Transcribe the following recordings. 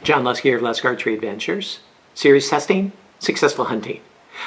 John Lusky of Lusk Archery Adventures. Series testing, successful hunting.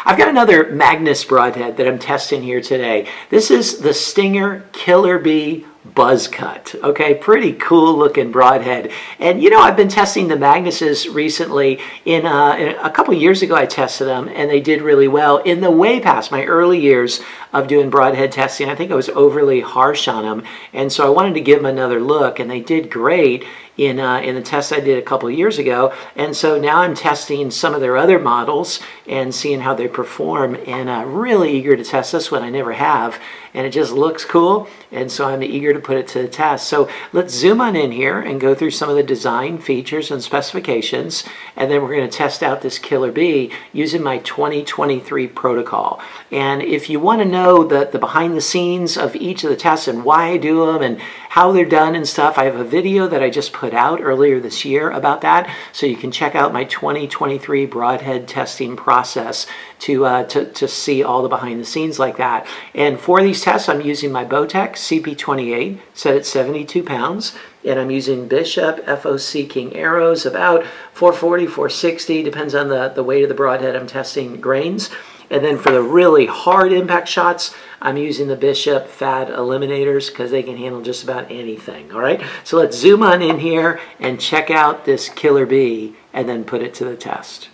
I've got another Magnus broadhead that I'm testing here today. This is the Stinger Killer Bee Buzz Cut. Okay, pretty cool looking broadhead. And you know, I've been testing the Magnuses recently. In a couple years ago I tested them and they did really well. In the way past my early years of doing broadhead testing, I think I was overly harsh on them, and so I wanted to give them another look, and they did great in the test I did a couple of years ago. And so now I'm testing some of their other models and seeing how they perform, and really eager to test this one. I never have, and it just looks cool, and so I'm eager to put it to the test. So let's zoom on in here and go through some of the design features and specifications, and then we're going to test out this Killer Bee using my 2023 protocol. And if you want to know the behind the scenes of each of the tests and why I do them and how they're done and stuff, I have a video that I just put out earlier this year about that, so you can check out my 2023 broadhead testing process to see all the behind the scenes like that. And for these tests, I'm using my Bowtech CP28 set at 72 pounds, and I'm using Bishop FOC King arrows, about 440, 460, depends on the weight of the broadhead I'm testing grains. And then for the really hard impact shots, I'm using the Bishop Fat Eliminators because they can handle just about anything. All right, so let's zoom on in here and check out this Killer Bee and then put it to the test.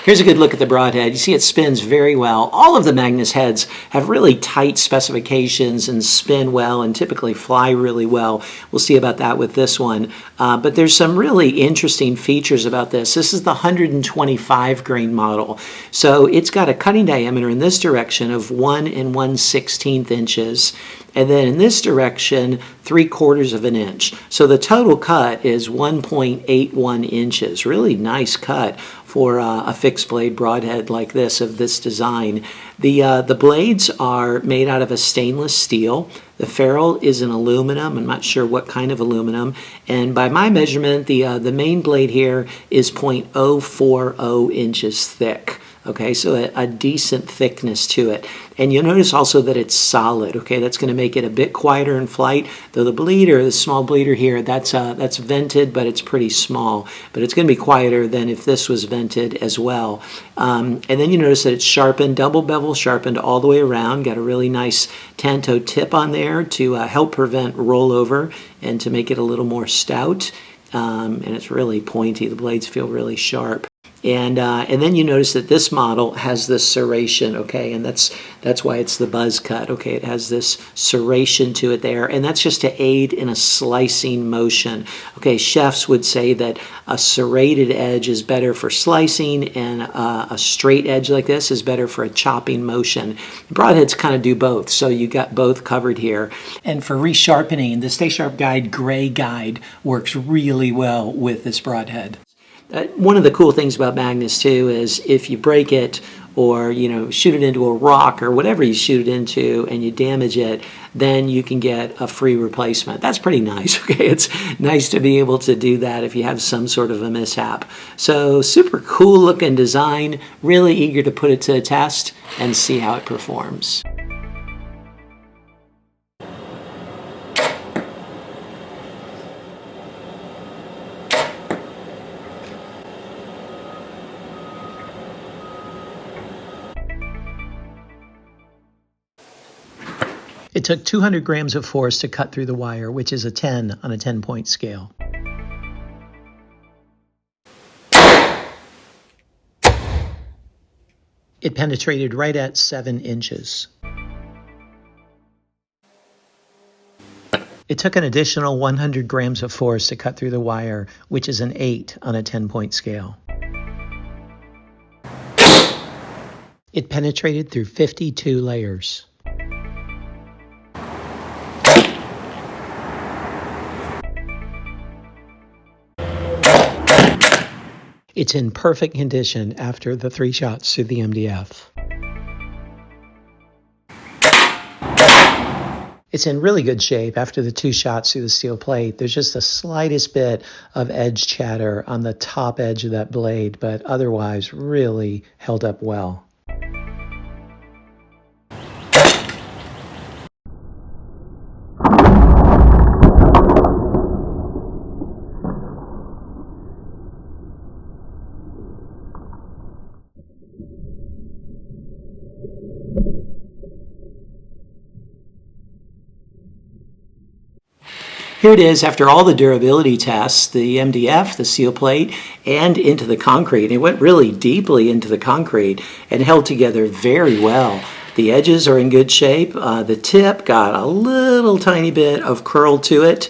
Here's a good look at the broadhead. You see it spins very well. All of the Magnus heads have really tight specifications and spin well and typically fly really well. We'll see about that with this one. But there's some really interesting features about this. This is the 125 grain model. So it's got a cutting diameter in this direction of 1 1/16 inches. And then in this direction, 3/4 of an inch. So the total cut is 1.81 inches. Really nice cut for a fixed blade broadhead like this, of this design. The blades are made out of a stainless steel. The ferrule is an aluminum. I'm not sure what kind of aluminum. And by my measurement, the main blade here is 0.040 inches thick. Okay, so a decent thickness to it. And you'll notice also that it's solid. Okay, that's going to make it a bit quieter in flight. Though the bleeder, the small bleeder here, that's vented, but it's pretty small. But it's going to be quieter than if this was vented as well. And then you notice that it's sharpened, double bevel sharpened all the way around. Got a really nice tanto tip on there to help prevent rollover and to make it a little more stout. And it's really pointy. The blades feel really sharp. And then you notice that this model has this serration, okay, and that's why it's the buzz cut, okay. It has this serration to it there, and that's just to aid in a slicing motion. Okay, chefs would say that a serrated edge is better for slicing, and a straight edge like this is better for a chopping motion. Broadheads kind of do both, so you got both covered here. And for resharpening, the Stay Sharp Guide Gray Guide works really well with this broadhead. One of the cool things about Magnus too is if you break it, or shoot it into a rock or whatever you shoot it into and you damage it, then you can get a free replacement. That's pretty nice. Okay, it's nice to be able to do that if you have some sort of a mishap. So super cool looking design, really eager to put it to the test and see how it performs. It took 200 grams of force to cut through the wire, which is a 10 on a 10-point scale. It penetrated right at 7 inches. It took an additional 100 grams of force to cut through the wire, which is an 8 on a 10-point scale. It penetrated through 52 layers. It's in perfect condition after the 3 shots through the MDF. It's in really good shape after the 2 shots through the steel plate. There's just the slightest bit of edge chatter on the top edge of that blade, but otherwise really held up well. Here it is after all the durability tests, the MDF, the seal plate, and into the concrete. It went really deeply into the concrete and held together very well. The edges are in good shape. The tip got a little tiny bit of curl to it,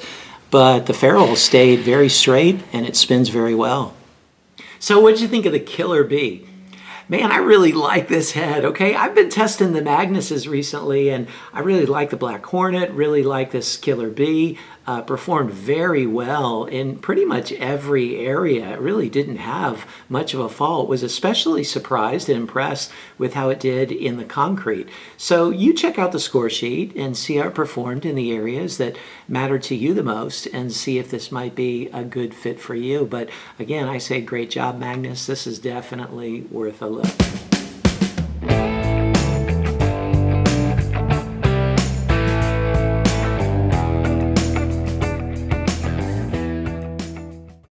but the ferrule stayed very straight and it spins very well. So what did you think of the Killer Bee? Man, I really like this head, okay? I've been testing the Magnuses recently, and I really like the Black Hornet, really like this Killer Bee. Performed very well in pretty much every area. It really didn't have much of a fault. Was especially surprised and impressed with how it did in the concrete. So you check out the score sheet and see how it performed in the areas that matter to you the most and see if this might be a good fit for you. But again, I say great job, Magnus. This is definitely worth a look.